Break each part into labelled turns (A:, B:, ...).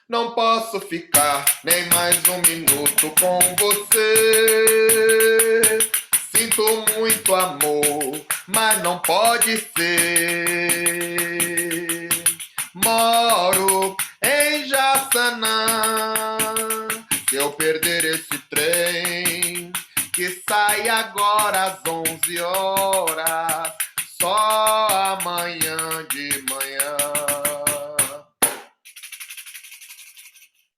A: Não posso ficar nem mais um minuto com você. Sinto muito amor, mas não pode ser. Moro em Jaçanã. Se eu perder esse trem, que sai agora às 11 horas, só amanhã de manhã.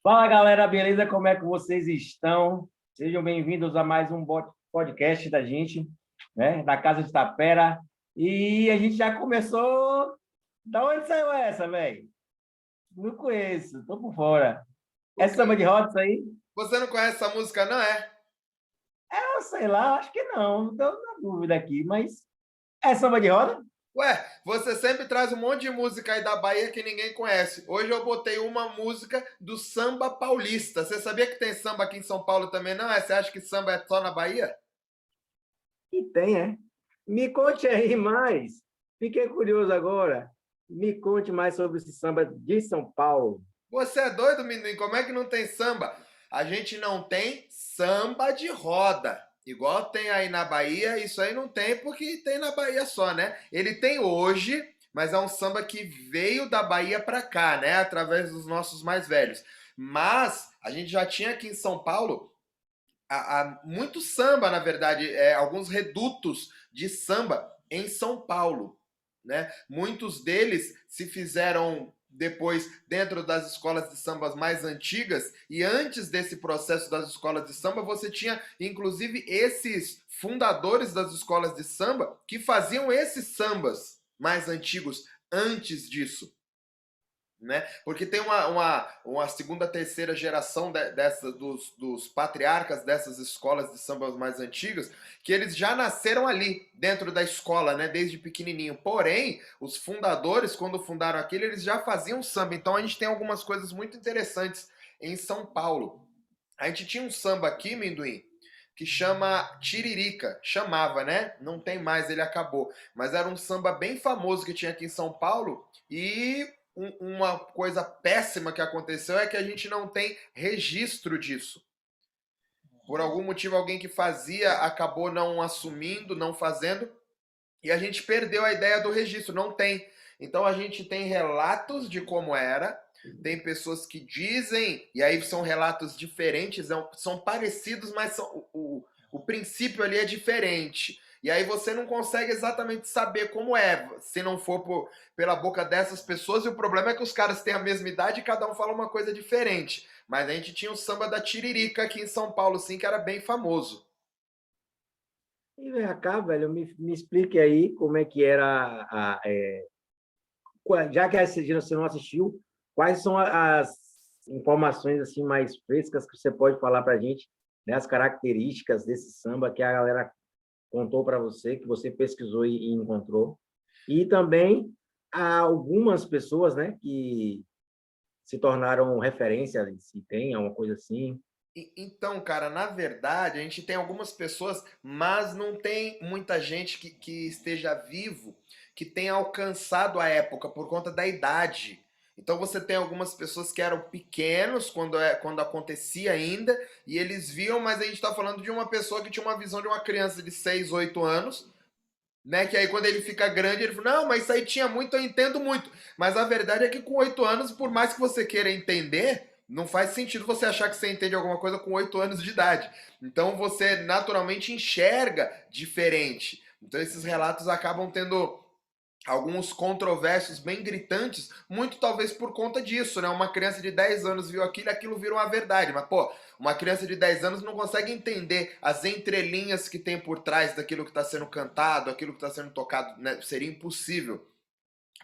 B: Fala galera, beleza? Como é que vocês estão? Sejam bem-vindos a mais um podcast da gente, né? Da Casa de Tapera. E a gente já começou. Da onde saiu essa, velho? Não conheço, tô por fora. É samba de roda isso aí?
A: Você não conhece essa música, não é?
B: Eu sei lá, acho que não. Estou na dúvida aqui, mas é samba de roda?
A: Ué, você sempre traz um monte de música aí da Bahia que ninguém conhece. Hoje eu botei uma música do samba paulista. Você sabia que tem samba aqui em São Paulo também, não é? Você acha que samba é só na Bahia?
B: E tem, é. Me conte aí mais. Fiquei curioso agora. Me conte mais sobre esse samba de São Paulo.
A: Você é doido, menino? Como é que não tem samba? A gente não tem samba de roda. Igual tem aí na Bahia, isso aí não tem porque tem na Bahia só, né? Ele tem hoje, mas é um samba que veio da Bahia pra cá, né? Através dos nossos mais velhos. Mas a gente já tinha aqui em São Paulo muito samba, na verdade, alguns redutos de samba em São Paulo, né? Muitos deles se fizeram depois dentro das escolas de sambas mais antigas, e antes desse processo das escolas de samba, você tinha inclusive esses fundadores das escolas de samba que faziam esses sambas mais antigos antes disso. Né? Porque tem uma segunda, terceira geração dos patriarcas dessas escolas de sambas mais antigas, que eles já nasceram ali, dentro da escola, né? Desde pequenininho. Porém, os fundadores, quando fundaram aquilo, eles já faziam samba. Então a gente tem algumas coisas muito interessantes em São Paulo. A gente tinha um samba aqui, Minduim, que chama Tiririca. Chamava, né? Não tem mais, ele acabou. Mas era um samba bem famoso que tinha aqui em São Paulo. E uma coisa péssima que aconteceu é que a gente não tem registro disso. Por algum motivo, alguém que fazia acabou não assumindo, não fazendo, e a gente perdeu a ideia do registro, não tem. Então a gente tem relatos de como era, tem pessoas que dizem, e aí são relatos diferentes, são parecidos, mas o princípio ali é diferente. E aí você não consegue exatamente saber como é, se não for pela boca dessas pessoas, e o problema é que os caras têm a mesma idade e cada um fala uma coisa diferente. Mas a gente tinha o samba da Tiririca aqui em São Paulo, sim, que era bem famoso.
B: E vem cá, velho, me explique aí como é que era já que essa dia você não assistiu, quais são as informações assim mais frescas que você pode falar para a gente, né, as características desse samba que a galera contou para você, que você pesquisou e encontrou, e também há algumas pessoas, né, que se tornaram referência, se tem alguma coisa assim.
A: Então, cara, na verdade, a gente tem algumas pessoas, mas não tem muita gente que esteja vivo, que tenha alcançado a época por conta da idade. Então você tem algumas pessoas que eram pequenos quando acontecia ainda, e eles viam, mas a gente está falando de uma pessoa que tinha uma visão de uma criança de 6, 8 anos, né? Que aí quando ele fica grande, ele fala, não, mas isso aí tinha muito, eu entendo muito. Mas a verdade é que com 8 anos, por mais que você queira entender, não faz sentido você achar que você entende alguma coisa com 8 anos de idade. Então você naturalmente enxerga diferente. Então esses relatos acabam tendo alguns controversos bem gritantes, muito talvez por conta disso, né? Uma criança de 10 anos viu aquilo e aquilo virou uma verdade. Mas, pô, uma criança de 10 anos não consegue entender as entrelinhas que tem por trás daquilo que está sendo cantado, aquilo que está sendo tocado, né? Seria impossível.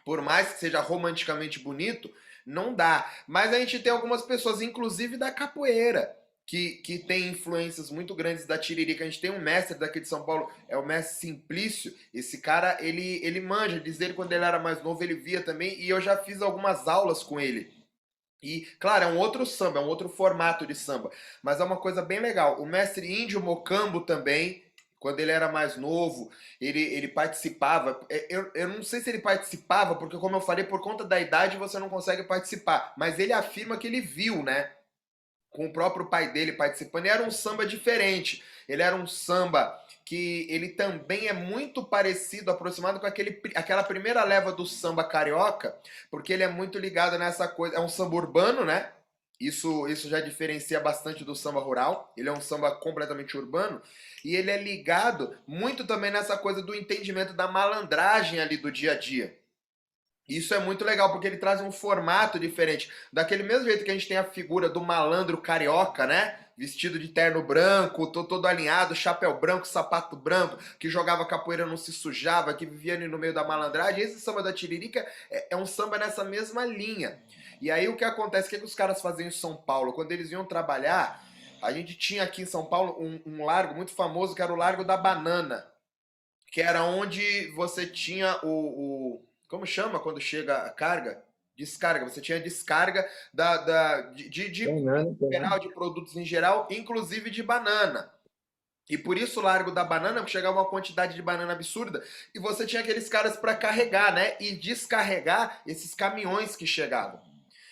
A: Por mais que seja romanticamente bonito, não dá. Mas a gente tem algumas pessoas, inclusive da capoeira, que tem influências muito grandes da Tiririca. A gente tem um mestre daqui de São Paulo, é o mestre Simplício. Esse cara, ele manja. Diz ele, quando ele era mais novo, ele via também. E eu já fiz algumas aulas com ele. E, claro, é um outro samba, é um outro formato de samba. Mas é uma coisa bem legal. O mestre Índio Mocambo também quando ele era mais novo, ele participava. Eu não sei se ele participava, porque como eu falei, por conta da idade você não consegue participar. Mas ele afirma que ele viu, né? Com o próprio pai dele participando. E era um samba diferente. Ele era um samba que ele também é muito parecido, aproximado com aquela primeira leva do samba carioca, porque ele é muito ligado nessa coisa. É um samba urbano, né? Isso já diferencia bastante do samba rural. Ele é um samba completamente urbano. E ele é ligado muito também nessa coisa do entendimento da malandragem ali do dia a dia. Isso é muito legal, porque ele traz um formato diferente. Daquele mesmo jeito que a gente tem a figura do malandro carioca, né? Vestido de terno branco, todo alinhado, chapéu branco, sapato branco, que jogava capoeira, não se sujava, que vivia ali no meio da malandragem. Esse samba da Tiririca é um samba nessa mesma linha. E aí o que acontece, o que os caras faziam em São Paulo? Quando eles iam trabalhar, a gente tinha aqui em São Paulo um largo muito famoso, que era o Largo da Banana, que era onde você tinha como chama quando chega a carga? Descarga. Você tinha descarga de
B: Treinando,
A: geral,
B: treinando.
A: de produtos em geral, inclusive de banana. E por isso o Largo da Banana, porque chegava uma quantidade de banana absurda, e você tinha aqueles caras para carregar, né? E descarregar esses caminhões que chegavam.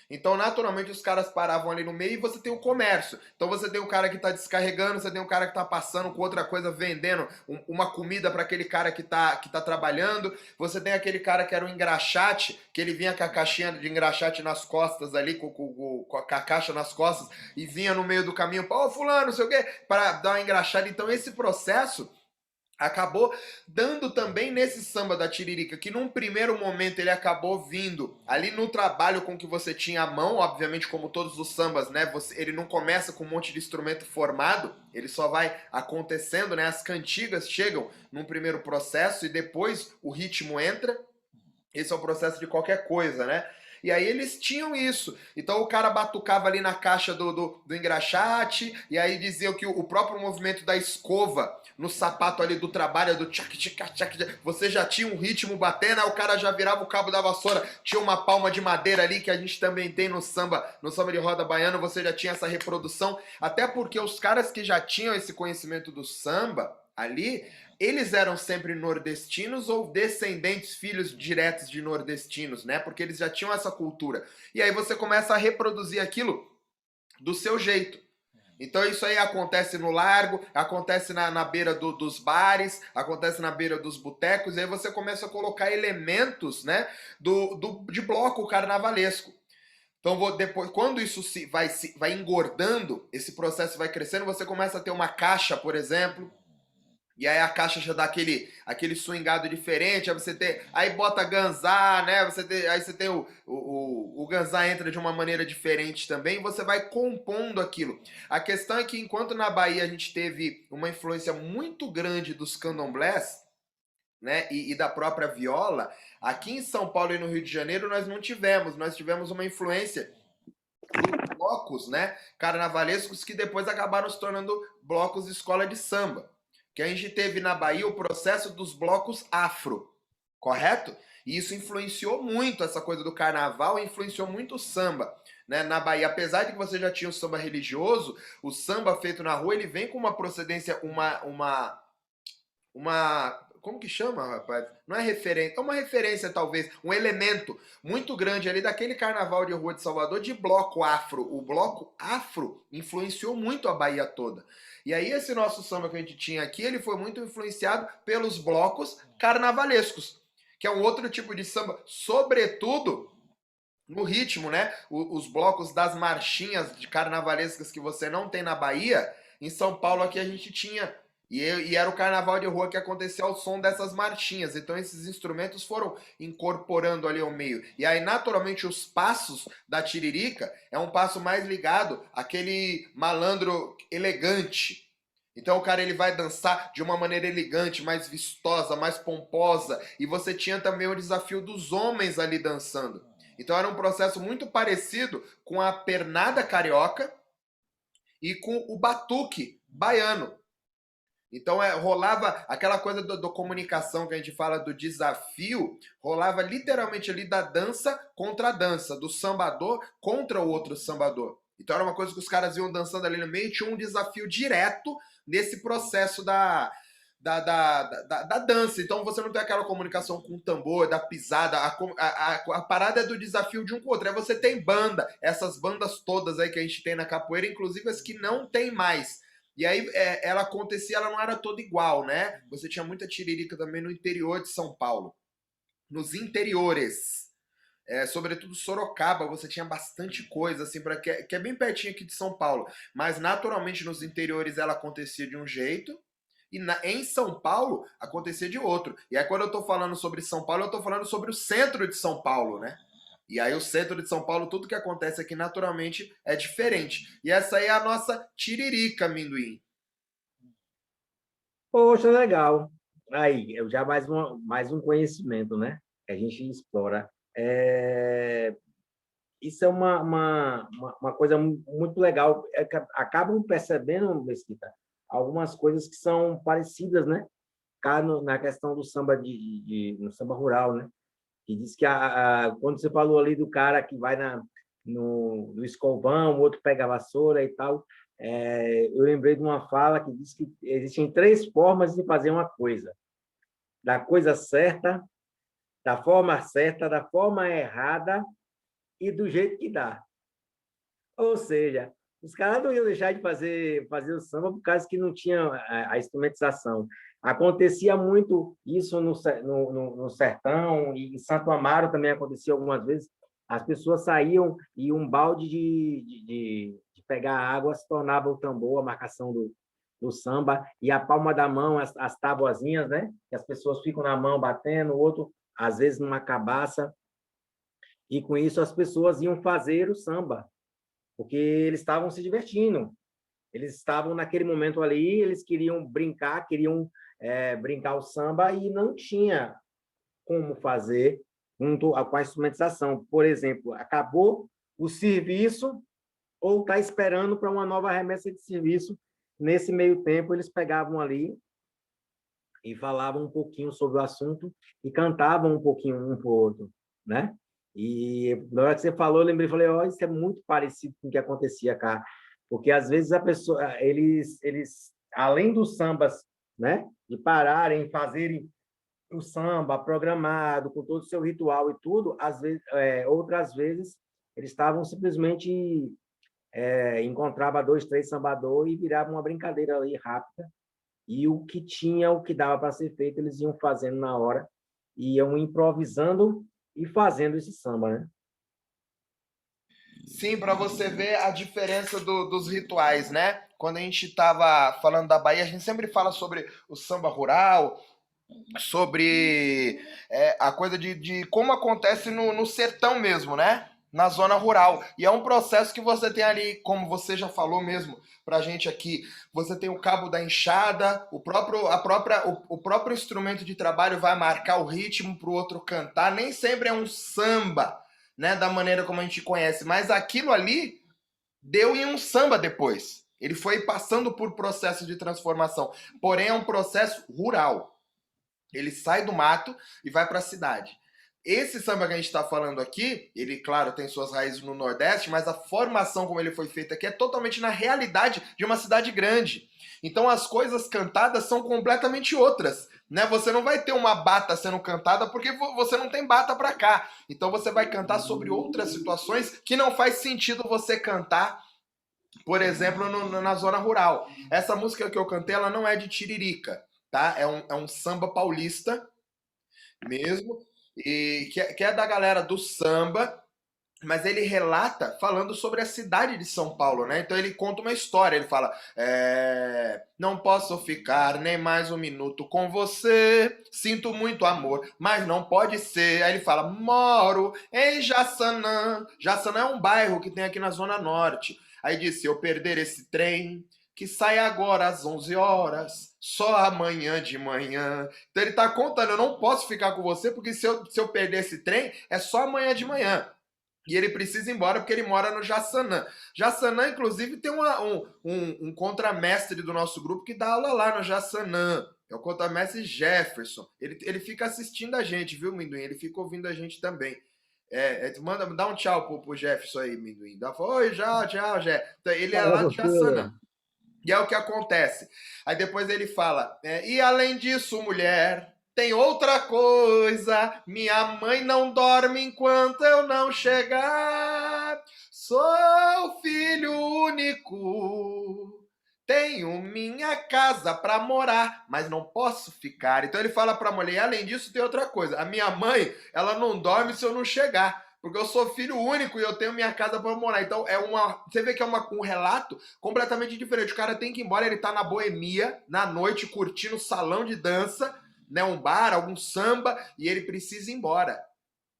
A: Então, naturalmente, os caras paravam ali no meio e você tem o comércio. Então, você tem o cara que está descarregando, você tem o cara que está passando com outra coisa, vendendo uma comida para aquele cara que tá trabalhando. Você tem aquele cara que era o engraxate, que ele vinha com a caixinha de engraxate nas costas ali, com a caixa nas costas, e vinha no meio do caminho, ô fulano, não sei o quê, para dar uma engraxada. Então, esse processo acabou dando também nesse samba da Tiririca, que num primeiro momento ele acabou vindo ali no trabalho com que você tinha à mão, obviamente como todos os sambas, né? Ele não começa com um monte de instrumento formado, ele só vai acontecendo, né? As cantigas chegam num primeiro processo e depois o ritmo entra. Esse é o processo de qualquer coisa, né? E aí eles tinham isso. Então o cara batucava ali na caixa do engraxate, e aí diziam que o próprio movimento da escova no sapato ali do trabalho, do tchac, tchac, tchac, você já tinha um ritmo batendo, aí o cara já virava o cabo da vassoura, tinha uma palma de madeira ali, que a gente também tem no samba de roda baiano, você já tinha essa reprodução, até porque os caras que já tinham esse conhecimento do samba ali, eles eram sempre nordestinos ou descendentes, filhos diretos de nordestinos, né? Porque eles já tinham essa cultura. E aí você começa a reproduzir aquilo do seu jeito. Então isso aí acontece no largo, acontece na beira dos bares, acontece na beira dos botecos, e aí você começa a colocar elementos, né, de bloco carnavalesco. Então, depois, quando isso vai engordando, esse processo vai crescendo, você começa a ter uma caixa, por exemplo, e aí a caixa já dá aquele swingado diferente, aí bota ganzá, né? Aí você tem o ganzá entra de uma maneira diferente também, você vai compondo aquilo. A questão é que enquanto na Bahia a gente teve uma influência muito grande dos candomblés, né? E da própria viola, aqui em São Paulo e no Rio de Janeiro nós não tivemos. Nós tivemos uma influência dos blocos, né? Carnavalescos que depois acabaram se tornando blocos de escola de samba, que a gente teve na Bahia o processo dos blocos afro, correto? E isso influenciou muito essa coisa do carnaval, influenciou muito o samba, né? Na Bahia, apesar de que você já tinha o samba religioso, o samba feito na rua, ele vem com uma procedência, como que chama, rapaz? Não é referência, é uma referência talvez, um elemento muito grande ali daquele carnaval de rua de Salvador de bloco afro. O bloco afro influenciou muito a Bahia toda. E aí esse nosso samba que a gente tinha aqui, ele foi muito influenciado pelos blocos carnavalescos, que é um outro tipo de samba, sobretudo no ritmo, né? Os blocos das marchinhas de carnavalescas que você não tem na Bahia, em São Paulo aqui a gente tinha. E era o carnaval de rua que acontecia ao som dessas marchinhas. Então esses instrumentos foram incorporando ali ao meio. E aí, naturalmente, os passos da Tiririca é um passo mais ligado àquele malandro elegante. Então o cara ele vai dançar de uma maneira elegante, mais vistosa, mais pomposa. E você tinha também o desafio dos homens ali dançando. Então era um processo muito parecido com a pernada carioca e com o batuque baiano. Então rolava aquela coisa da comunicação que a gente fala do desafio, rolava literalmente ali da dança contra a dança, do sambador contra o outro sambador. Então era uma coisa que os caras iam dançando ali no meio e tinha um desafio direto nesse processo da dança. Então você não tem aquela comunicação com o tambor, da pisada. A parada é do desafio de um com o outro. Aí você tem banda, essas bandas todas aí que a gente tem na capoeira, inclusive as que não tem mais. E aí ela acontecia, ela não era toda igual, né? Você tinha muita tiririca também no interior de São Paulo. Nos interiores. Sobretudo Sorocaba, você tinha bastante coisa, assim, que é bem pertinho aqui de São Paulo. Mas naturalmente nos interiores ela acontecia de um jeito, e em São Paulo acontecia de outro. E aí quando eu tô falando sobre São Paulo, eu tô falando sobre o centro de São Paulo, né? E aí o centro de São Paulo, tudo que acontece aqui naturalmente é diferente. E essa aí é a nossa tiririca, amendoim.
B: Poxa, legal. Aí, eu já mais um conhecimento, né? Que a gente explora. Isso é uma coisa muito legal. Acabam percebendo, Mesquita, algumas coisas que são parecidas, né? Cá na questão do samba no samba rural, né? Que diz que quando você falou ali do cara que vai no escovão, o outro pega a vassoura e tal, eu lembrei de uma fala que diz que existem três formas de fazer uma coisa: da coisa certa, da forma errada e do jeito que dá. Ou seja, os caras não iam deixar de fazer o samba por causa que não tinha a instrumentização. Acontecia muito isso no sertão, e em Santo Amaro também acontecia algumas vezes. As pessoas saíam e um balde de pegar água se tornava o tambor, a marcação do samba, e a palma da mão, as tabuazinhas, né? Que as pessoas ficam na mão batendo, o outro, às vezes, numa cabaça, e com isso as pessoas iam fazer o samba porque eles estavam se divertindo. Eles estavam naquele momento ali, eles queriam brincar, queriam brincar o samba e não tinha como fazer junto com a instrumentização. Por exemplo, acabou o serviço ou está esperando para uma nova remessa de serviço. Nesse meio tempo, eles pegavam ali e falavam um pouquinho sobre o assunto e cantavam um pouquinho um para o outro, né? E na hora que você falou, eu lembrei, falei, ó, isso é muito parecido com o que acontecia cá, porque às vezes a pessoa, eles além dos sambas, né, de pararem, fazerem o samba programado com todo o seu ritual e tudo, às vezes, outras vezes eles estavam simplesmente encontrava dois, três sambadores e virava uma brincadeira ali rápida. E o que tinha, o que dava para ser feito, eles iam fazendo na hora, iam improvisando e fazendo esse samba, né?
A: Sim, para você ver a diferença dos rituais, né? Quando a gente estava falando da Bahia, a gente sempre fala sobre o samba rural, sobre a coisa de como acontece no sertão mesmo, né? Na zona rural. E é um processo que você tem ali, como você já falou mesmo pra gente aqui, você tem o cabo da enxada, o próprio instrumento de trabalho vai marcar o ritmo pro outro cantar. Nem sempre é um samba, né? Da maneira como a gente conhece, mas aquilo ali deu em um samba depois. Ele foi passando por processo de transformação. Porém, é um processo rural. Ele sai do mato e vai para a cidade. Esse samba que a gente está falando aqui, ele, claro, tem suas raízes no Nordeste, mas a formação como ele foi feito aqui é totalmente na realidade de uma cidade grande. Então as coisas cantadas são completamente outras, né? Você não vai ter uma bata sendo cantada porque você não tem bata para cá. Então você vai cantar sobre outras situações que não faz sentido você cantar, por exemplo, na zona rural. Essa música que eu cantei, ela não é de Tiririca, tá? É um samba paulista mesmo, e que é da galera do samba, mas ele relata falando sobre a cidade de São Paulo, né? Então ele conta uma história, ele fala: não posso ficar nem mais um minuto com você, sinto muito amor, mas não pode ser. Aí ele fala: moro em Jaçanã. Jaçanã é um bairro que tem aqui na Zona Norte. Aí disse: se eu perder esse trem, que sai agora às 11 horas, só amanhã de manhã. Então ele tá contando: eu não posso ficar com você, porque se eu perder esse trem, é só amanhã de manhã. E ele precisa ir embora porque ele mora no Jaçanã. Jaçanã, inclusive, tem um contramestre do nosso grupo que dá aula lá no Jaçanã. É o contramestre Jefferson. Ele fica assistindo a gente, viu, Minduim? Ele fica ouvindo a gente também. Dá um tchau pro Jefferson aí, Minduim. Oi, tchau, Jé. Então, ele é
B: Fala,
A: lá de
B: doutor.
A: Jaçanã. E é o que acontece. Aí depois ele fala, e além disso, mulher, tem outra coisa, minha mãe não dorme enquanto eu não chegar. Sou filho único, tenho minha casa para morar, mas não posso ficar. Então ele fala para a mulher, além disso tem outra coisa, a minha mãe, ela não dorme se eu não chegar. Porque eu sou filho único e eu tenho minha casa para morar. Então você vê que é um relato completamente diferente. O cara tem que ir embora, ele tá na boemia, na noite, curtindo salão de dança, né, um bar, algum samba, e ele precisa ir embora.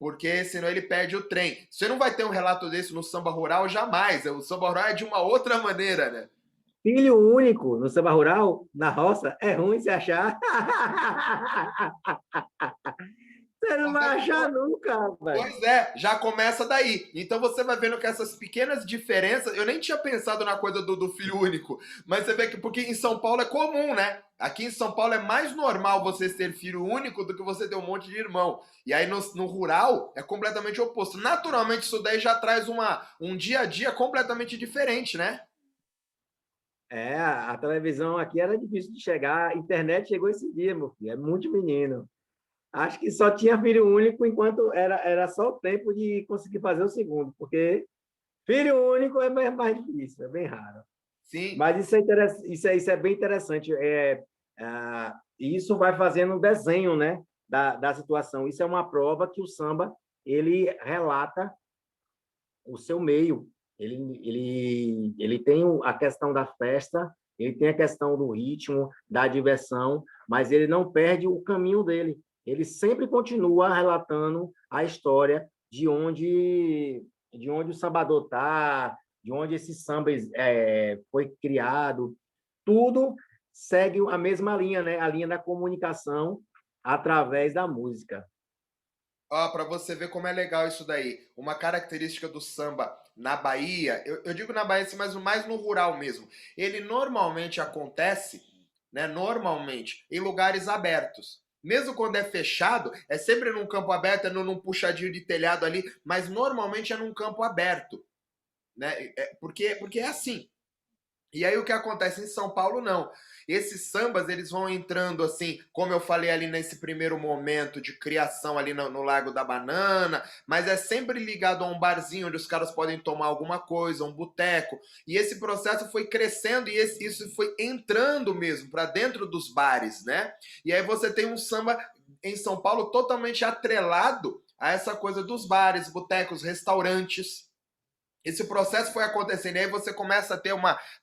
A: Porque senão ele perde o trem. Você não vai ter um relato desse no samba rural jamais. O samba rural é de uma outra maneira, né?
B: Filho único no samba rural, na roça, é ruim se achar. Você não vai achar nunca, rapaz.
A: Pois é, já começa daí. Então você vai vendo que essas pequenas diferenças. Eu nem tinha pensado na coisa do filho único, mas você vê que porque em São Paulo é comum, né? Aqui em São Paulo é mais normal você ser filho único do que você ter um monte de irmão. E aí no rural é completamente oposto. Naturalmente, isso daí já traz um dia a dia completamente diferente, né?
B: É, a televisão aqui era difícil de chegar, a internet chegou esse dia, meu filho, é muito menino. Acho que só tinha filho único enquanto era só o tempo de conseguir fazer o segundo, porque filho único é mais difícil, é bem raro.
A: Sim.
B: Mas isso é bem interessante. E isso vai fazendo um desenho, né, da situação. Isso é uma prova que o samba ele relata o seu meio. Ele tem a questão da festa, ele tem a questão do ritmo, da diversão, mas ele não perde o caminho dele. Ele sempre continua relatando a história de onde o sambador está, de onde esse samba foi criado. Tudo segue a mesma linha, né? A linha da comunicação através da música.
A: Ó, para você ver como é legal isso daí. Uma característica do samba na Bahia, eu digo na Bahia, assim, mas mais no rural mesmo. Ele normalmente acontece, né? Normalmente, em lugares abertos. Mesmo quando é fechado, é sempre num campo aberto, é num puxadinho de telhado ali, mas normalmente é num campo aberto, né? Porque é assim. E aí o que acontece em São Paulo, não. Esses sambas, eles vão entrando assim, como eu falei ali nesse primeiro momento de criação ali no Lago da Banana, mas é sempre ligado a um barzinho onde os caras podem tomar alguma coisa, um boteco. E esse processo foi crescendo e isso foi entrando mesmo para dentro dos bares, né? E aí você tem um samba em São Paulo totalmente atrelado a essa coisa dos bares, botecos, restaurantes. Esse processo foi acontecendo e aí você começa a ter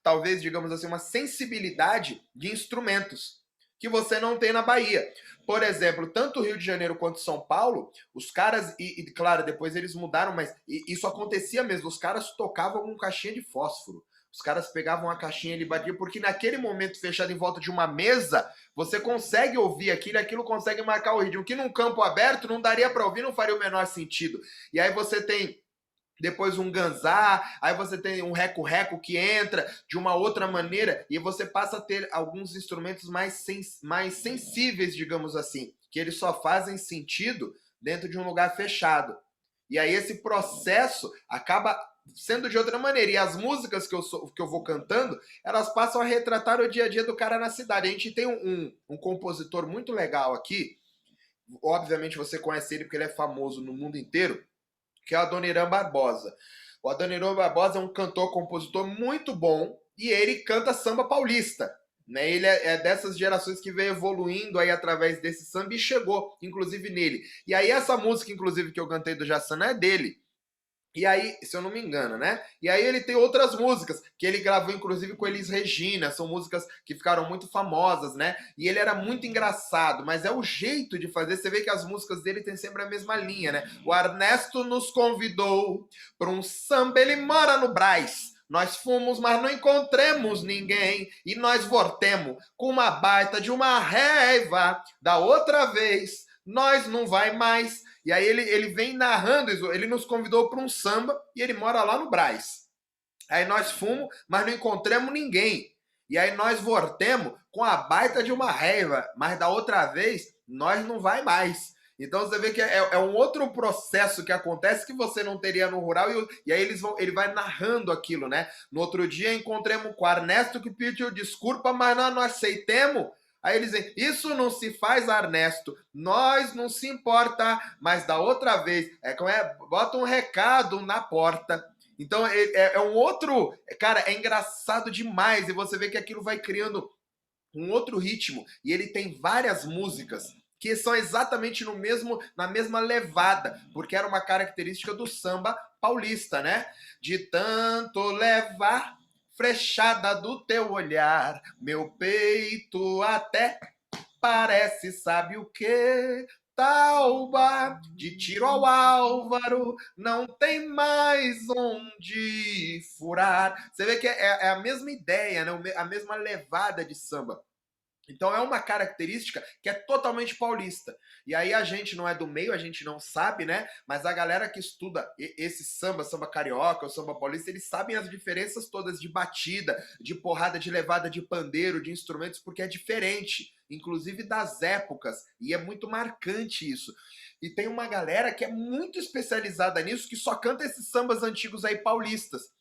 A: talvez, digamos assim, uma sensibilidade de instrumentos que você não tem na Bahia. Por exemplo, tanto o Rio de Janeiro quanto São Paulo, os caras, claro, depois eles mudaram, mas isso acontecia mesmo, os caras tocavam com caixinha de fósforo. Os caras pegavam a caixinha e batiam, porque naquele momento fechado em volta de uma mesa, você consegue ouvir aquilo, aquilo consegue marcar o ritmo, que num campo aberto não daria para ouvir, não faria o menor sentido. E aí você tem depois um ganzá, aí você tem um reco-reco que entra de uma outra maneira e você passa a ter alguns instrumentos mais sensíveis, digamos assim, que eles só fazem sentido dentro de um lugar fechado. E aí esse processo acaba sendo de outra maneira. E as músicas que eu vou cantando, elas passam a retratar o dia a dia do cara na cidade. A gente tem um compositor muito legal aqui, obviamente você conhece ele porque ele é famoso no mundo inteiro, que é o Adoniran Barbosa. O Adoniran Barbosa é um cantor, compositor muito bom e ele canta samba paulista. Né? Ele é dessas gerações que veio evoluindo aí através desse samba e chegou, inclusive, nele. E aí essa música, inclusive, que eu cantei do Jassana é dele. E aí, se eu não me engano, né? E aí ele tem outras músicas que ele gravou, inclusive, com Elis Regina. São músicas que ficaram muito famosas, né? E ele era muito engraçado, mas é o jeito de fazer. Você vê que as músicas dele têm sempre a mesma linha, né? O Ernesto nos convidou para um samba, ele mora no Brás. Nós fomos, mas não encontremos ninguém. E nós voltemos com uma baita de uma raiva. Da outra vez, nós não vai mais. E aí ele vem narrando isso. Ele nos convidou para um samba e ele mora lá no Brás. Aí nós fomos, mas não encontramos ninguém. E aí nós voltemos com a baita de uma raiva. Mas da outra vez, nós não vai mais. Então você vê que é um outro processo que acontece que você não teria no rural, e aí ele vai narrando aquilo, né? No outro dia encontremos com o Ernesto que pediu desculpa, mas nós não aceitemos. Aí eles dizem, isso não se faz, Ernesto, nós não se importa, mas da outra vez, bota um recado na porta. Então é um outro, cara, é engraçado demais, e você vê que aquilo vai criando um outro ritmo, e ele tem várias músicas que são exatamente na mesma levada, porque era uma característica do samba paulista, né? De tanto levar frechada do teu olhar, meu peito até parece, sabe o quê? Tauba, de tiro ao Álvaro, não tem mais onde furar. Você vê que é a mesma ideia, né? A mesma levada de samba. Então é uma característica que é totalmente paulista. E aí a gente não é do meio, a gente não sabe, né? Mas a galera que estuda esse samba, samba carioca, o samba paulista, eles sabem as diferenças todas de batida, de porrada, de levada de pandeiro, de instrumentos, porque é diferente, inclusive das épocas, e é muito marcante isso. E tem uma galera que é muito especializada nisso, que só canta esses sambas antigos aí paulistas.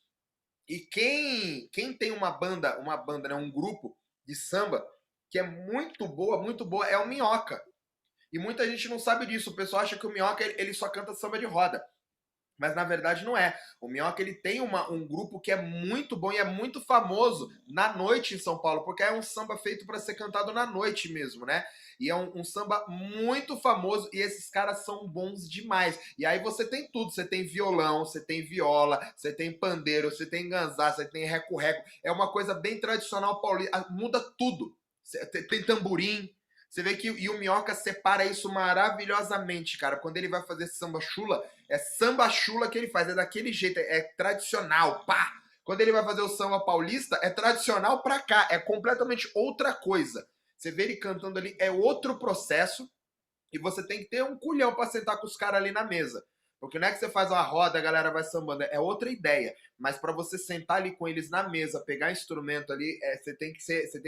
A: E quem tem uma banda, né, um grupo de samba que é muito boa, é o Minhoca. E muita gente não sabe disso. O pessoal acha que o Minhoca ele só canta samba de roda. Mas na verdade não é. O Minhoca ele tem um grupo que é muito bom e é muito famoso na noite em São Paulo, porque é um samba feito para ser cantado na noite mesmo, né? E é um samba muito famoso e esses caras são bons demais. E aí você tem tudo, você tem violão, você tem viola, você tem pandeiro, você tem ganzá, você tem reco-reco. É uma coisa bem tradicional paulista, muda tudo. Tem tamborim. Você vê que e o Minhoca separa isso maravilhosamente, cara. Quando ele vai fazer samba chula, é samba chula que ele faz, é daquele jeito, é tradicional, pá. Quando ele vai fazer o samba paulista, é tradicional pra cá, é completamente outra coisa. Você vê ele cantando ali, é outro processo, e você tem que ter um culhão pra sentar com os caras ali na mesa. Porque não é que você faz uma roda, a galera vai sambando, é outra ideia. Mas para você sentar ali com eles na mesa, pegar instrumento ali, você tem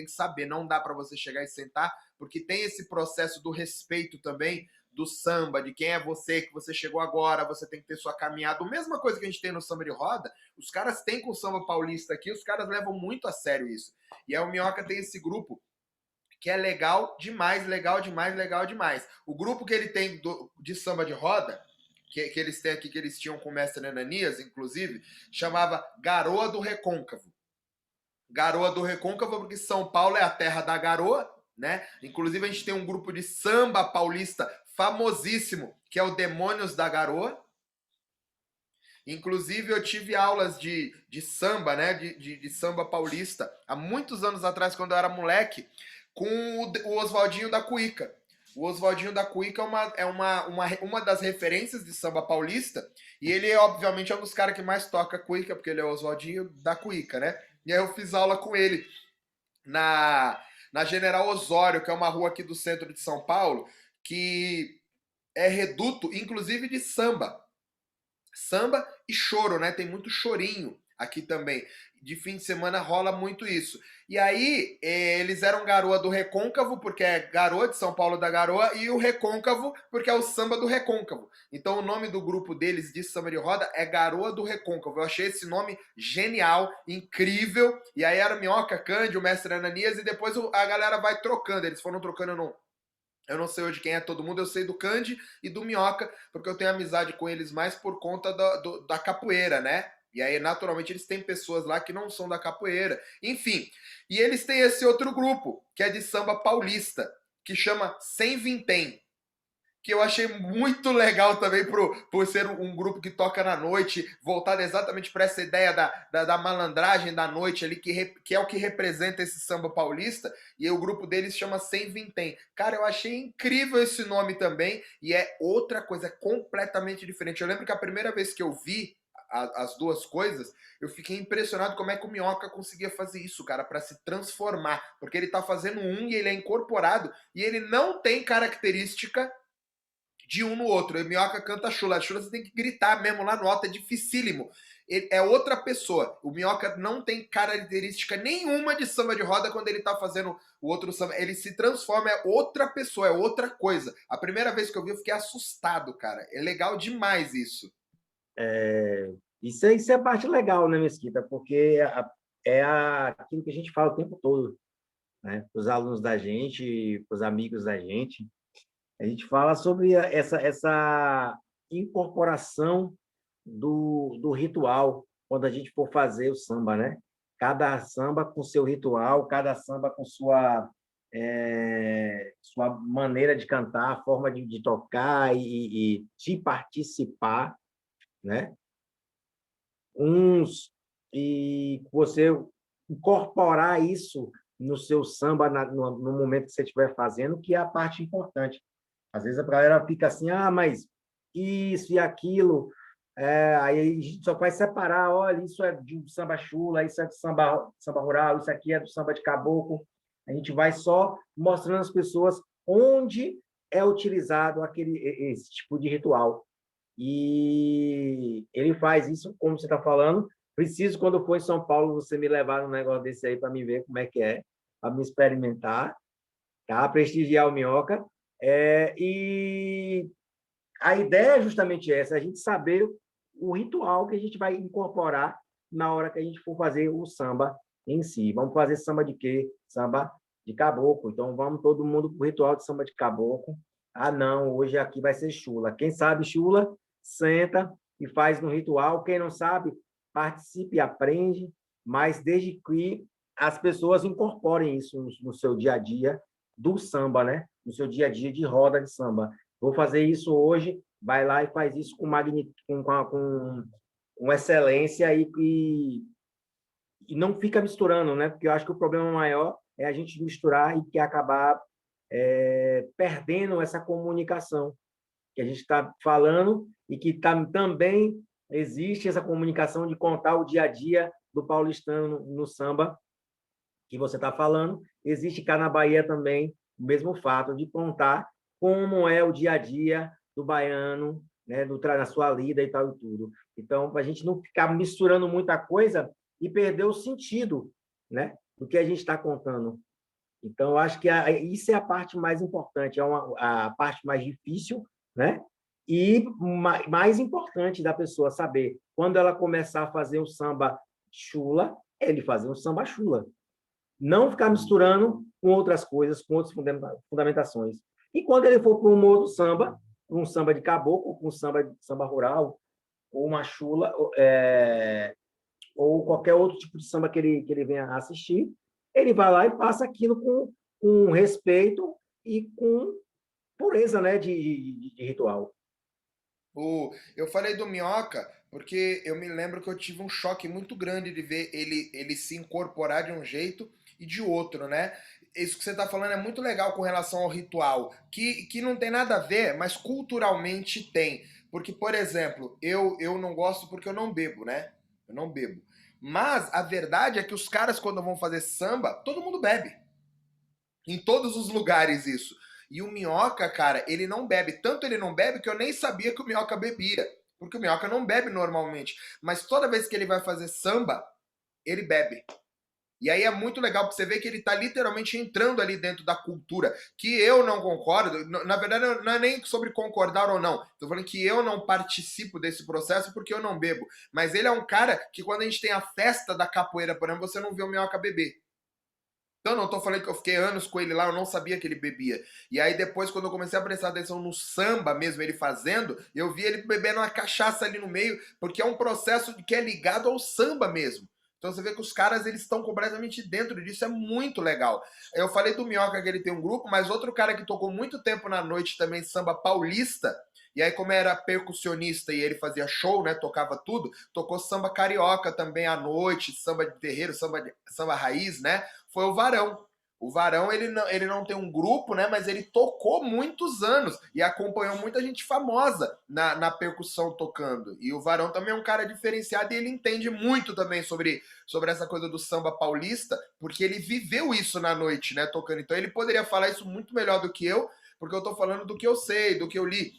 A: que saber, não dá para você chegar e sentar, porque tem esse processo do respeito também do samba, de quem é você, que você chegou agora, você tem que ter sua caminhada. A mesma coisa que a gente tem no samba de roda, os caras têm com o samba paulista aqui, os caras levam muito a sério isso. E aí o Minhoca tem esse grupo que é legal demais, legal demais, legal demais. O grupo que ele tem de samba de roda, que eles têm aqui, que eles tinham com o mestre Ananias, inclusive, chamava Garoa do Recôncavo. Garoa do Recôncavo, porque São Paulo é a terra da garoa, né? Inclusive a gente tem um grupo de samba paulista famosíssimo, que é o Demônios da Garoa. Inclusive eu tive aulas de samba, né? De samba paulista, há muitos anos atrás, quando eu era moleque, com o Oswaldinho da Cuíca. O Oswaldinho da Cuíca é uma das referências de samba paulista, e ele, obviamente, é um dos caras que mais toca cuíca, porque ele é o Oswaldinho da Cuíca, né? E aí eu fiz aula com ele na General Osório, que é uma rua aqui do centro de São Paulo, que é reduto, inclusive, de samba. Samba e choro, né? Tem muito chorinho aqui também. De fim de semana rola muito isso. E aí, eles eram Garoa do Recôncavo, porque é Garoa de São Paulo da Garoa, e o Recôncavo, porque é o samba do Recôncavo. Então, o nome do grupo deles de samba de roda é Garoa do Recôncavo. Eu achei esse nome genial, incrível. E aí era Minhoca, Cândido, o mestre Ananias, e depois a galera vai trocando. Eles foram trocando, eu não sei hoje quem é todo mundo, eu sei do Cândido e do Minhoca, porque eu tenho amizade com eles mais por conta da capoeira, né? E aí, naturalmente, eles têm pessoas lá que não são da capoeira. Enfim, e eles têm esse outro grupo, que é de samba paulista, que chama Sem Vintém, que eu achei muito legal também por ser um grupo que toca na noite, voltado exatamente para essa ideia da malandragem da noite ali, que é o que representa esse samba paulista, e o grupo deles chama Sem Vintém. Cara, eu achei incrível esse nome também, e é outra coisa, é completamente diferente. Eu lembro que a primeira vez que eu vi as duas coisas, eu fiquei impressionado como é que o Minhoca conseguia fazer isso, cara, para se transformar, porque ele tá fazendo um e ele é incorporado, e ele não tem característica de um no outro. O Minhoca canta chula. A chula você tem que gritar mesmo lá no alto, é dificílimo. ele é outra pessoa. O Minhoca não tem característica nenhuma de samba de roda quando ele tá fazendo o outro samba. Ele se transforma, é outra pessoa, é outra coisa. A primeira vez que eu vi, eu fiquei assustado, cara. É legal demais isso.
B: Isso é a parte legal, né, Mesquita? Porque aquilo que a gente fala o tempo todo, né? Para os alunos da gente, para os amigos da gente. A gente fala sobre essa incorporação do ritual quando a gente for fazer o samba, né? Cada samba com seu ritual, cada samba com sua maneira de cantar, forma de tocar e de participar, né? E você incorporar isso no seu samba no momento que você estiver fazendo, que é a parte importante. Às vezes a galera fica assim, mas isso e aquilo, aí a gente só faz separar, olha, isso é de samba chula, isso é de samba rural, isso aqui é do samba de caboclo. A gente vai só mostrando às pessoas onde é utilizado esse tipo de ritual. E ele faz isso, como você está falando. Preciso, quando for em São Paulo, você me levar num negócio desse aí para me ver como é que é, para me experimentar, tá? Prestigiar o Minhoca. E a ideia é justamente essa, a gente saber o ritual que a gente vai incorporar na hora que a gente for fazer o samba em si. Vamos fazer samba de quê? Samba de caboclo. Então, vamos todo mundo para o ritual de samba de caboclo. Não, hoje aqui vai ser chula. Quem sabe chula, senta e faz no ritual. Quem não sabe, participe e aprende, mas desde que as pessoas incorporem isso no seu dia a dia do samba, né? No seu dia a dia de roda de samba. Vou fazer isso hoje, vai lá e faz isso com excelência e não fica misturando, né? Porque eu acho que o problema maior é a gente misturar e que acabar perdendo essa comunicação que a gente está falando e que também existe essa comunicação de contar o dia a dia do paulistano no samba que você está falando. Existe cá na Bahia também o mesmo fato de contar como é o dia a dia do baiano, né, na sua lida e tal e tudo. Então, para a gente não ficar misturando muita coisa e perder o sentido, né, do que a gente está contando. Então, eu acho que isso é a parte mais importante, a parte mais difícil, né? E mais importante da pessoa saber, quando ela começar a fazer um samba chula, ele fazer um samba chula. Não ficar misturando com outras coisas, com outras fundamentações. E quando ele for para um outro samba, um samba de caboclo, um samba rural, ou uma chula, ou qualquer outro tipo de samba que ele venha assistir, ele vai lá e passa aquilo com respeito e com pureza, né, de ritual.
A: Eu falei do Minhoca porque eu me lembro que eu tive um choque muito grande de ver ele se incorporar de um jeito e de outro, né? Isso que você está falando é muito legal com relação ao ritual, que não tem nada a ver, mas culturalmente tem. Porque, por exemplo, eu não gosto porque eu não bebo, né? Eu não bebo. Mas a verdade é que os caras, quando vão fazer samba, todo mundo bebe. Em todos os lugares isso. E o Minhoca, cara, ele não bebe. Tanto ele não bebe que eu nem sabia que o Minhoca bebia. Porque o Minhoca não bebe normalmente. Mas toda vez que ele vai fazer samba, ele bebe. E aí é muito legal pra você ver que ele tá literalmente entrando ali dentro da cultura. Que eu não concordo. Na verdade, não é nem sobre concordar ou não. Tô falando que eu não participo desse processo porque eu não bebo. Mas ele é um cara que quando a gente tem a festa da capoeira, por exemplo, você não vê o Minhoca beber. Então, não tô falando que eu fiquei anos com ele lá, eu não sabia que ele bebia. E aí depois, quando eu comecei a prestar atenção no samba mesmo, ele fazendo, eu vi ele bebendo uma cachaça ali no meio, porque é um processo que é ligado ao samba mesmo. Então você vê que os caras, eles estão completamente dentro disso, é muito legal. Eu falei do Minhoca que ele tem um grupo, mas outro cara que tocou muito tempo na noite também, samba paulista, e aí como era percussionista e ele fazia show, né, tocava tudo, tocou samba carioca também à noite, samba de terreiro, samba raiz, né, foi o Varão. O Varão, ele não tem um grupo, né? Mas ele tocou muitos anos e acompanhou muita gente famosa na percussão tocando. E o Varão também é um cara diferenciado e ele entende muito também sobre essa coisa do samba paulista, porque ele viveu isso na noite, né? Tocando. Então ele poderia falar isso muito melhor do que eu, porque eu tô falando do que eu sei, do que eu li,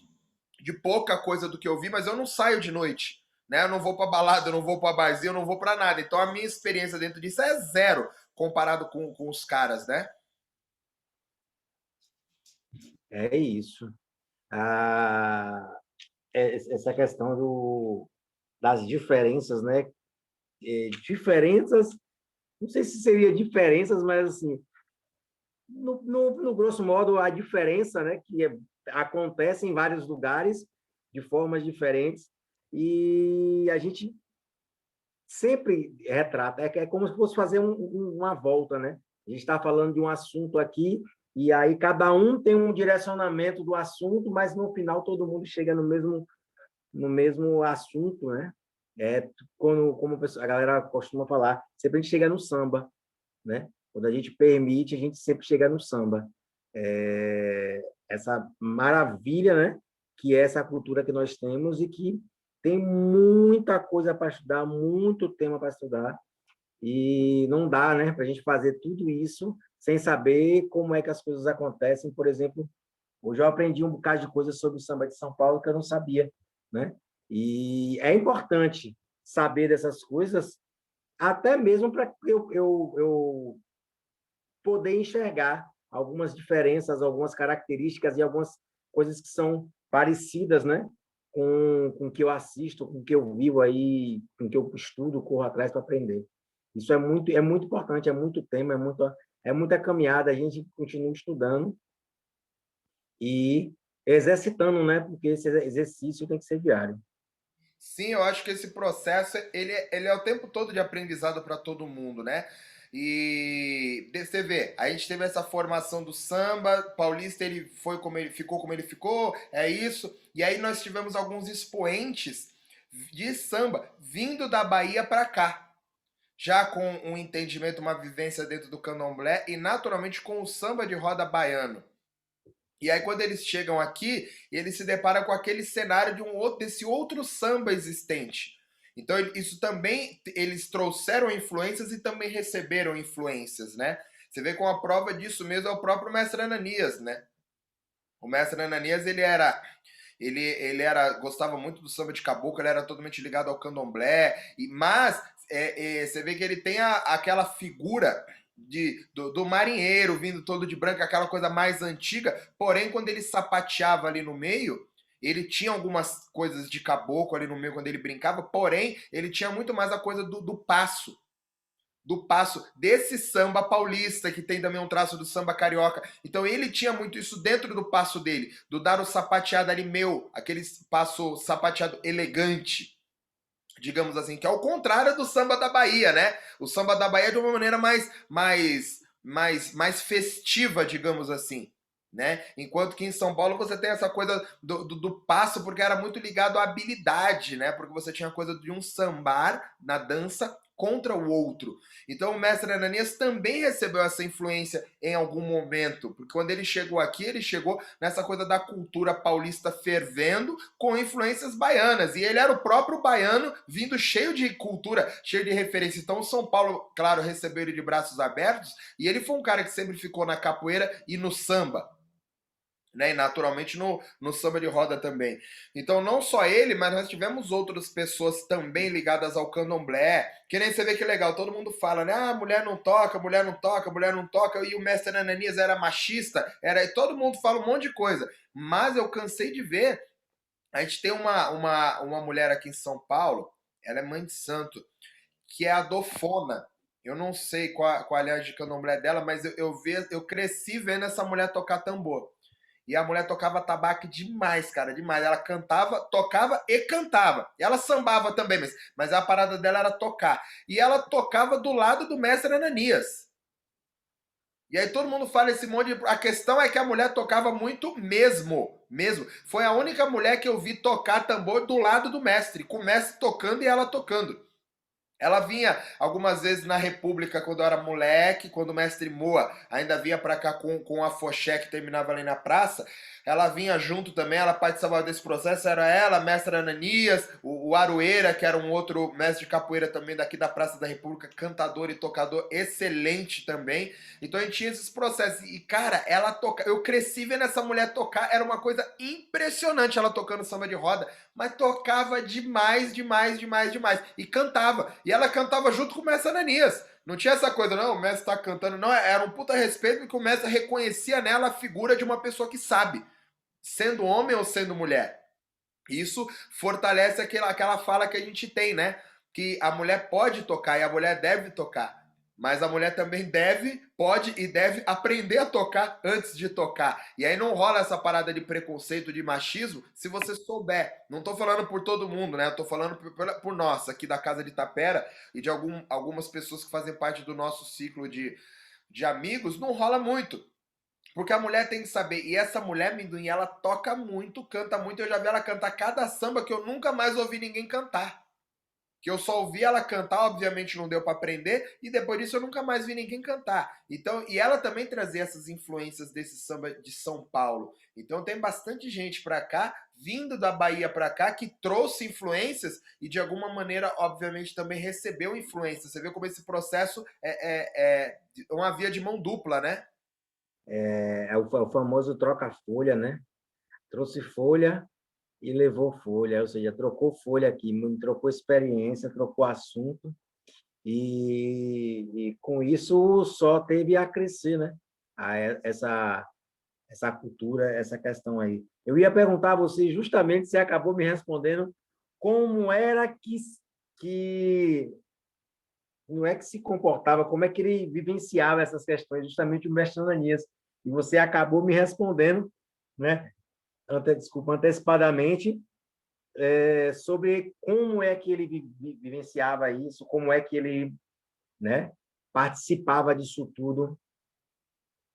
A: de pouca coisa do que eu vi, mas eu não saio de noite. né? Eu não vou pra balada, eu não vou pra barzinho, eu não vou pra nada. Então a minha experiência dentro disso é zero comparado com os caras, né?
B: É isso. Ah, essa questão das diferenças, né? Diferenças, não sei se seria diferenças, mas assim, no grosso modo, a diferença, né, acontece em vários lugares, de formas diferentes, e a gente sempre retrata, é como se fosse fazer uma volta, né? A gente está falando de um assunto aqui, e aí cada um tem um direcionamento do assunto, mas no final todo mundo chega no mesmo assunto, né? Como a galera costuma falar, sempre a gente chega no samba, né? Quando a gente permite, a gente sempre chega no samba. Essa maravilha, né? Que é essa cultura que nós temos e que tem muita coisa para estudar, muito tema para estudar, e não dá, né, para a gente fazer tudo isso sem saber como é que as coisas acontecem. Por exemplo, hoje eu aprendi um bocado de coisas sobre o samba de São Paulo que eu não sabia, né? E é importante saber dessas coisas, até mesmo para eu poder enxergar algumas diferenças, algumas características e algumas coisas que são parecidas, né? Com o que eu assisto, com o que eu vivo aí, com o que eu estudo, corro atrás para aprender. Isso é muito importante, é muito tema, é muita caminhada, a gente continua estudando e exercitando, né? Porque esse exercício tem que ser diário.
A: Sim, eu acho que esse processo ele é o tempo todo de aprendizado para todo mundo, né? E você vê, a gente teve essa formação do samba, Paulista ele foi como ele ficou, é isso. E aí nós tivemos alguns expoentes de samba vindo da Bahia para cá, já com um entendimento, uma vivência dentro do candomblé e naturalmente com o samba de roda baiano. E aí quando eles chegam aqui, eles se deparam com aquele cenário desse outro samba existente. Então isso também eles trouxeram influências e também receberam influências, né? Você vê com a prova disso mesmo é o próprio Mestre Ananias, né? O Mestre Ananias ele gostava muito do samba de caboclo, ele era totalmente ligado ao candomblé, mas você vê que ele tem aquela figura do marinheiro vindo todo de branco, aquela coisa mais antiga, porém quando ele sapateava ali no meio, ele tinha algumas coisas de caboclo ali no meio quando ele brincava, porém ele tinha muito mais a coisa do passo desse samba paulista, que tem também um traço do samba carioca. Então ele tinha muito isso dentro do passo dele, do dar o sapateado ali meu, aquele passo sapateado elegante, digamos assim, que é o contrário do samba da Bahia, né? O samba da Bahia é de uma maneira mais festiva, digamos assim. Né? Enquanto que em São Paulo você tem essa coisa do passo, porque era muito ligado à habilidade, né? Porque você tinha a coisa de um sambar na dança contra o outro. Então o mestre Ananias também recebeu essa influência em algum momento, porque quando ele chegou aqui, ele chegou nessa coisa da cultura paulista fervendo com influências baianas, e ele era o próprio baiano vindo cheio de cultura, cheio de referência. Então o São Paulo, claro, recebeu ele de braços abertos, e ele foi um cara que sempre ficou na capoeira e no samba, né? E naturalmente no samba de roda também. Então, não só ele, mas nós tivemos outras pessoas também ligadas ao candomblé. Que nem você vê que legal, todo mundo fala, né? Ah, mulher não toca, mulher não toca, mulher não toca. E o mestre Ananias era machista, e todo mundo fala um monte de coisa. Mas eu cansei de ver. A gente tem uma mulher aqui em São Paulo, ela é mãe de santo, que é a Dofona. Eu não sei qual a linhagem de candomblé dela, mas eu cresci vendo essa mulher tocar tambor. E a mulher tocava tabaco demais, cara, demais. Ela cantava, tocava e cantava. E ela sambava também, mas a parada dela era tocar. E ela tocava do lado do mestre Ananias. E aí todo mundo fala esse monte de... A questão é que a mulher tocava muito mesmo. Mesmo. Foi a única mulher que eu vi tocar tambor do lado do mestre. Com o mestre tocando e ela tocando. Ela vinha algumas vezes na República quando eu era moleque, quando o mestre Moa ainda vinha pra cá com a Foché que terminava ali na praça. Ela vinha junto também, ela participava desse processo. Era ela, mestre Ananias, o Aroeira, que era um outro mestre de capoeira também daqui da Praça da República, cantador e tocador excelente também. Então a gente tinha esses processos. E cara, ela toca. Eu cresci vendo essa mulher tocar, era uma coisa impressionante ela tocando samba de roda, mas tocava demais, demais, demais, demais. E cantava. E ela cantava junto com o mestre Ananias. Não tinha essa coisa, não, o mestre tá cantando, não. Era um puta respeito porque o mestre reconhecia nela a figura de uma pessoa que sabe, sendo homem ou sendo mulher. Isso fortalece aquela fala que a gente tem, né? Que a mulher pode tocar e a mulher deve tocar. Mas a mulher também deve, pode e deve aprender a tocar antes de tocar. E aí não rola essa parada de preconceito, de machismo, se você souber. Não tô falando por todo mundo, né? Eu tô falando por nós, aqui da Casa de Tapera, e de algumas pessoas que fazem parte do nosso ciclo de amigos, não rola muito. Porque a mulher tem que saber. E essa mulher, Minduim, ela toca muito, canta muito. Eu já vi ela cantar cada samba que eu nunca mais ouvi ninguém cantar. Que eu só ouvi ela cantar, obviamente não deu para aprender, e depois disso eu nunca mais vi ninguém cantar. Então, e ela também trazia essas influências desse samba de São Paulo. Então tem bastante gente para cá, vindo da Bahia para cá, que trouxe influências e de alguma maneira, obviamente, também recebeu influências. Você vê como esse processo é uma via de mão dupla, né?
B: É o famoso troca-folha, né? Trouxe folha e levou folha, ou seja, trocou folha aqui, trocou experiência, trocou assunto, e com isso só teve a crescer, né? Essa cultura, essa questão aí. Eu ia perguntar a você, justamente, você acabou me respondendo, como era que não é que se comportava, como é que ele vivenciava essas questões, justamente o mestre Ananias. E você acabou me respondendo, né? Desculpa, antecipadamente, sobre como é que ele vivenciava isso, como é que ele, né, participava disso tudo,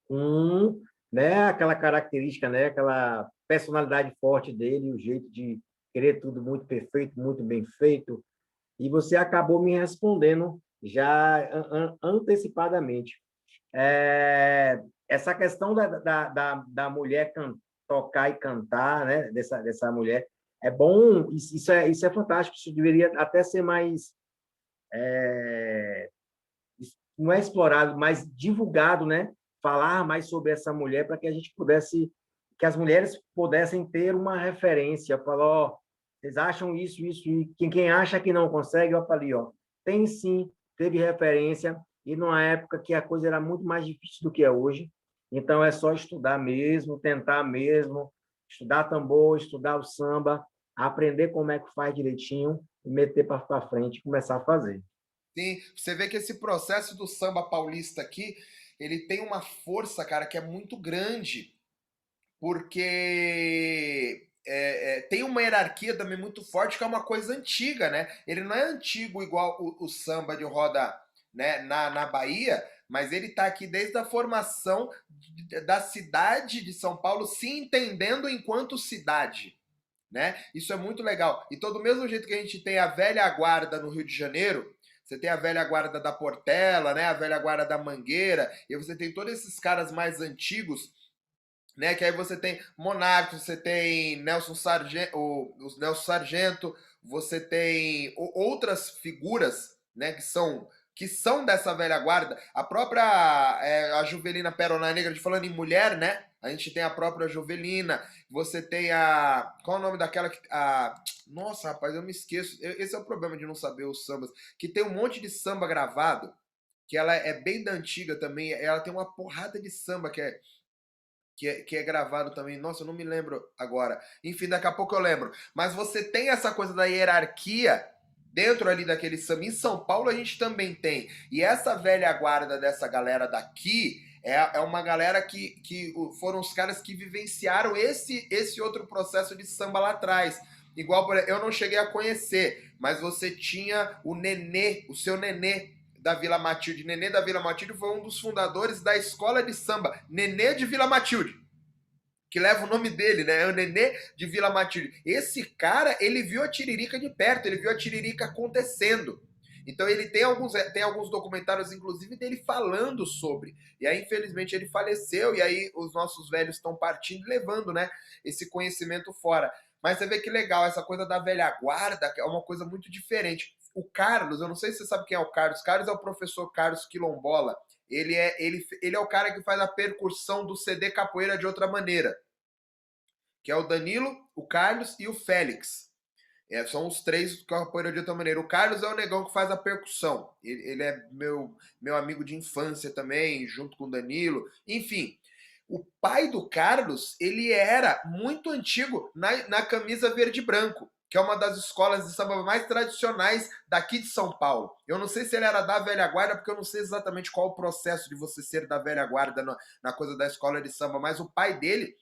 B: com, né, aquela característica, né, aquela personalidade forte dele, o jeito de querer tudo muito perfeito, muito bem feito, e você acabou me respondendo já antecipadamente. Essa questão da mulher tocar e cantar, né, dessa mulher, é bom, isso é fantástico, isso deveria até ser mais, não é explorado, mas divulgado, né? Falar mais sobre essa mulher para que a gente pudesse, que as mulheres pudessem ter uma referência, falar, ó, vocês acham isso, isso, e quem acha que não consegue, ó, ali, ó, tem sim, teve referência, e numa época que a coisa era muito mais difícil do que é hoje, então é só estudar mesmo, tentar mesmo, estudar tambor, estudar o samba, aprender como é que faz direitinho, e meter para frente e começar a fazer.
A: Sim, você vê que esse processo do samba paulista aqui, ele tem uma força, cara, que é muito grande, porque tem uma hierarquia também muito forte, que é uma coisa antiga, né? Ele não é antigo igual o samba de roda, né, na Bahia, mas ele tá aqui desde a formação da cidade de São Paulo, se entendendo enquanto cidade. Né? Isso é muito legal. Então, do mesmo jeito que a gente tem a velha guarda no Rio de Janeiro, você tem a velha guarda da Portela, né? A velha guarda da Mangueira, e você tem todos esses caras mais antigos, né? Que aí você tem Monarca, você tem Nelson Sargento, os Nelson Sargento, você tem outras figuras, né? Que são dessa velha guarda. A própria a Juvelina Pérola Negra, falando em mulher, né? A gente tem a própria Juvelina. Você tem a. Qual é o nome daquela que. Nossa, rapaz, eu me esqueço. Esse é o problema de não saber os sambas. Que tem um monte de samba gravado, que ela é bem da antiga também. Ela tem uma porrada de samba que é gravado também. Nossa, eu não me lembro agora. Enfim, daqui a pouco eu lembro. Mas você tem essa coisa da hierarquia dentro ali daquele samba. Em São Paulo a gente também tem. E essa velha guarda dessa galera daqui é uma galera que foram os caras que vivenciaram esse outro processo de samba lá atrás. Igual, eu não cheguei a conhecer, mas você tinha o Nenê, o seu Nenê, da Vila Matilde. Nenê da Vila Matilde foi um dos fundadores da escola de samba Nenê de Vila Matilde, que leva o nome dele, né? É o Nenê de Vila Matilde. Esse cara, ele viu a Tiririca de perto, ele viu a Tiririca acontecendo. Então ele tem alguns documentários, inclusive, dele falando sobre. E aí, infelizmente, ele faleceu, e aí os nossos velhos estão partindo e levando, né, esse conhecimento fora. Mas você vê que legal, essa coisa da velha guarda, que é uma coisa muito diferente. O Carlos, eu não sei se você sabe quem é o Carlos. Carlos é o professor Carlos Quilombola. Ele é o cara que faz a percussão do CD Capoeira de Outra Maneira, que é o Danilo, o Carlos e o Félix. São os três do Capoeira de Outra Maneira. O Carlos é o negão que faz a percussão. Ele é meu amigo de infância também, junto com o Danilo. Enfim, o pai do Carlos, ele era muito antigo na camisa verde e branco, que é uma das escolas de samba mais tradicionais daqui de São Paulo. Eu não sei se ele era da velha guarda, porque eu não sei exatamente qual o processo de você ser da velha guarda na coisa da escola de samba, mas o pai dele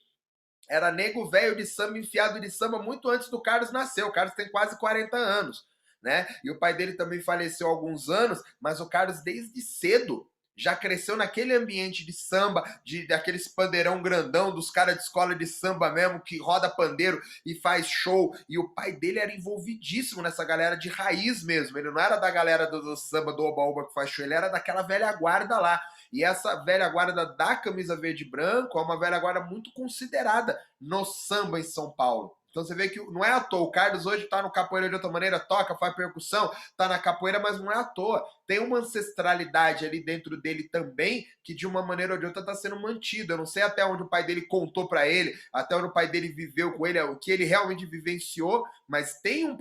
A: era nego velho de samba, enfiado de samba, muito antes do Carlos nascer. O Carlos tem quase 40 anos, né? E o pai dele também faleceu há alguns anos, mas o Carlos, desde cedo, já cresceu naquele ambiente de samba, daqueles pandeirão grandão, dos caras de escola de samba mesmo, que roda pandeiro e faz show. E o pai dele era envolvidíssimo nessa galera de raiz mesmo. Ele não era da galera do samba, do oba-oba que faz show, ele era daquela velha guarda lá. E essa velha guarda da camisa verde e branco é uma velha guarda muito considerada no samba em São Paulo. Então você vê que não é à toa. O Carlos hoje tá no Capoeira de Outra Maneira, toca, faz percussão, tá na capoeira, mas não é à toa. Tem uma ancestralidade ali dentro dele também, que de uma maneira ou de outra tá sendo mantida. Eu não sei até onde o pai dele contou para ele, até onde o pai dele viveu com ele, o que ele realmente vivenciou, mas tem um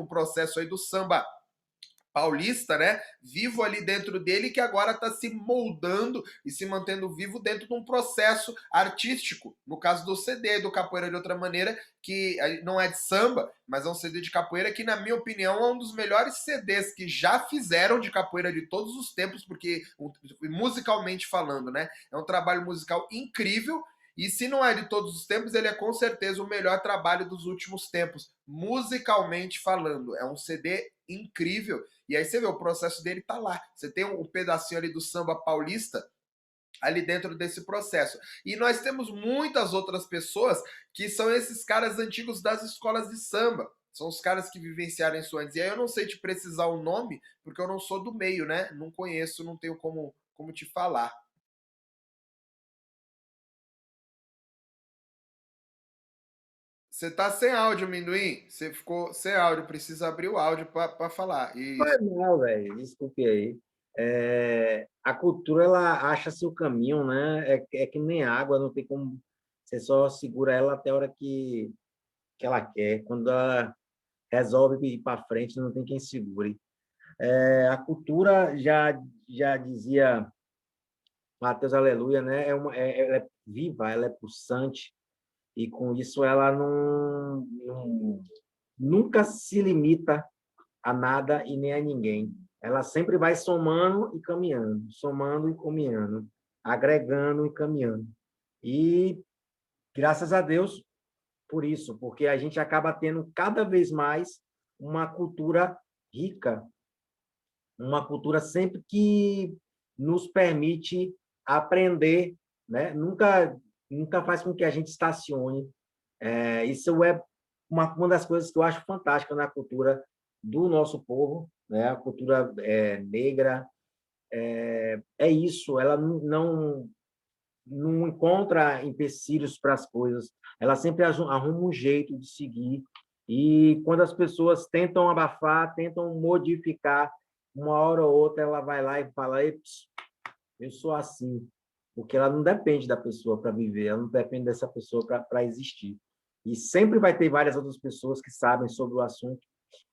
A: processo aí do samba paulista, né, vivo ali dentro dele, que agora está se moldando e se mantendo vivo dentro de um processo artístico. No caso do CD do Capoeira de Outra Maneira, que não é de samba, mas é um CD de capoeira que, na minha opinião, é um dos melhores CDs que já fizeram de capoeira de todos os tempos, porque musicalmente falando, né, é um trabalho musical incrível. E se não é de todos os tempos, ele é com certeza o melhor trabalho dos últimos tempos, musicalmente falando. É um CD incrível. E aí você vê, o processo dele tá lá. Você tem um pedacinho ali do samba paulista ali dentro desse processo. E nós temos muitas outras pessoas que são esses caras antigos das escolas de samba. São os caras que vivenciaram isso antes. E aí eu não sei te precisar o nome, porque eu não sou do meio, né? Não conheço, não tenho como te falar. Você tá sem áudio, Minduim. Você ficou sem áudio. Precisa abrir o áudio para falar. Isso.
B: Mas não, velho, desculpe aí. A cultura, ela acha seu caminho, né? É que nem água, não tem como... Você só segura ela até a hora que ela quer. Quando ela resolve ir para frente, não tem quem segure. A cultura, já dizia Mateus Aleluia, né? Ela é viva, ela é pulsante, e com isso ela nunca se limita a nada e nem a ninguém. Ela sempre vai somando e caminhando, agregando e caminhando. E graças a Deus por isso, porque a gente acaba tendo cada vez mais uma cultura rica, uma cultura sempre que nos permite aprender, né? Nunca faz com que a gente estacione. Isso é uma das coisas que eu acho fantástica na cultura do nosso povo, né? A cultura negra, é isso, ela não encontra empecilhos para as coisas, ela sempre arruma um jeito de seguir, e quando as pessoas tentam abafar, tentam modificar, uma hora ou outra ela vai lá e fala: eu sou assim, porque ela não depende da pessoa para viver, ela não depende dessa pessoa para existir. E sempre vai ter várias outras pessoas que sabem sobre o assunto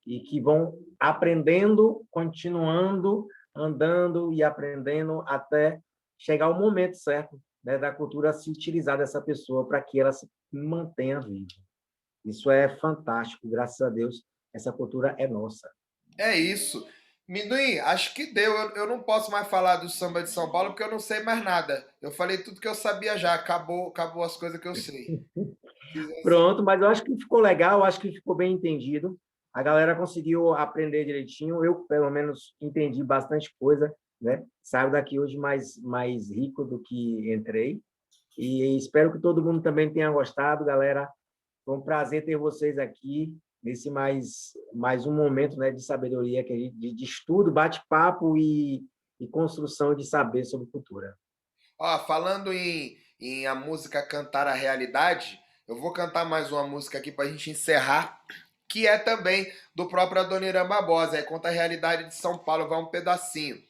B: e que vão aprendendo, continuando, andando e aprendendo até chegar o momento certo, né, da cultura se utilizar dessa pessoa para que ela se mantenha viva. Isso é fantástico, graças a Deus, essa cultura é nossa.
A: É isso. Minduim, acho que deu. Eu não posso mais falar do samba de São Paulo porque eu não sei mais nada. Eu falei tudo que eu sabia já. Acabou as coisas que eu sei.
B: Pronto, mas eu acho que ficou legal, acho que ficou bem entendido. A galera conseguiu aprender direitinho. Eu, pelo menos, entendi bastante coisa, né? Saio daqui hoje mais rico do que entrei. E espero que todo mundo também tenha gostado, galera. Foi um prazer ter vocês aqui. nesse mais um momento, né, de sabedoria, que a gente, de estudo, bate-papo e construção de saber sobre cultura.
A: Ó, falando em a música cantar a realidade, eu vou cantar mais uma música aqui pra gente encerrar, que é também do próprio Adoniran Barbosa. Aí conta a realidade de São Paulo, vai um pedacinho.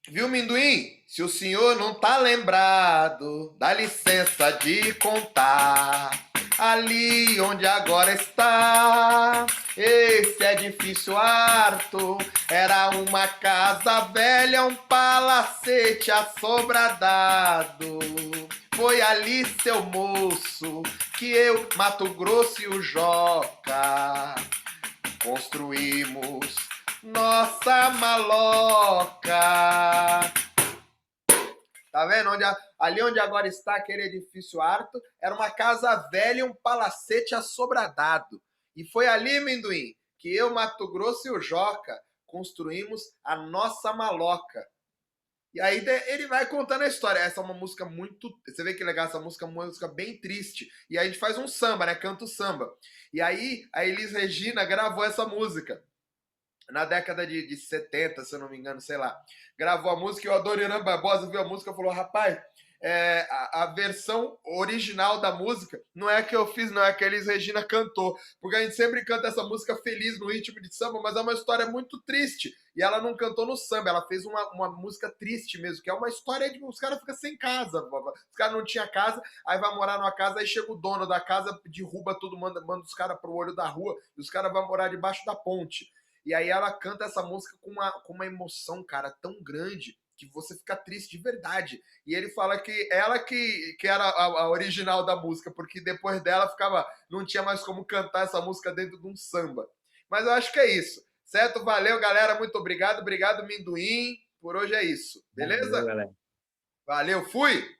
A: Viu, Minduim? Se o senhor não tá lembrado, dá licença de contar. Ali onde agora está, esse edifício harto, era uma casa velha, um palacete assobradado. Foi ali, seu moço, que eu, Mato Grosso e o Joca construímos nossa maloca. Tá vendo? Ali onde agora está aquele edifício harto, era uma casa velha e um palacete assobradado. E foi ali, Minduim, que eu, Mato Grosso e o Joca construímos a nossa maloca. E aí ele vai contando a história. Essa é uma música muito. Você vê que legal, essa música é uma música bem triste. E aí a gente faz um samba, né? Canta o samba. E aí a Elis Regina gravou essa música na década de 70, se eu não me engano, sei lá. Gravou a música e o Adoniran Barbosa viu a música e falou: rapaz, a versão original da música não é a que eu fiz, não, é a que a Elis Regina cantou. Porque a gente sempre canta essa música feliz no ritmo de samba, mas é uma história muito triste. E ela não cantou no samba, ela fez uma música triste mesmo, que é uma história de os caras ficam sem casa. Os caras não tinham casa, aí vai morar numa casa, aí chega o dono da casa, derruba tudo, manda os caras pro olho da rua, e os caras vão morar debaixo da ponte. E aí ela canta essa música com uma emoção, cara, tão grande que você fica triste de verdade. E ele fala que ela que era a original da música, porque depois dela não tinha mais como cantar essa música dentro de um samba. Mas eu acho que é isso. Certo? Valeu, galera. Muito obrigado. Obrigado, Minduim. Por hoje é isso.
B: Valeu,
A: Beleza?
B: galera.
A: Valeu, fui!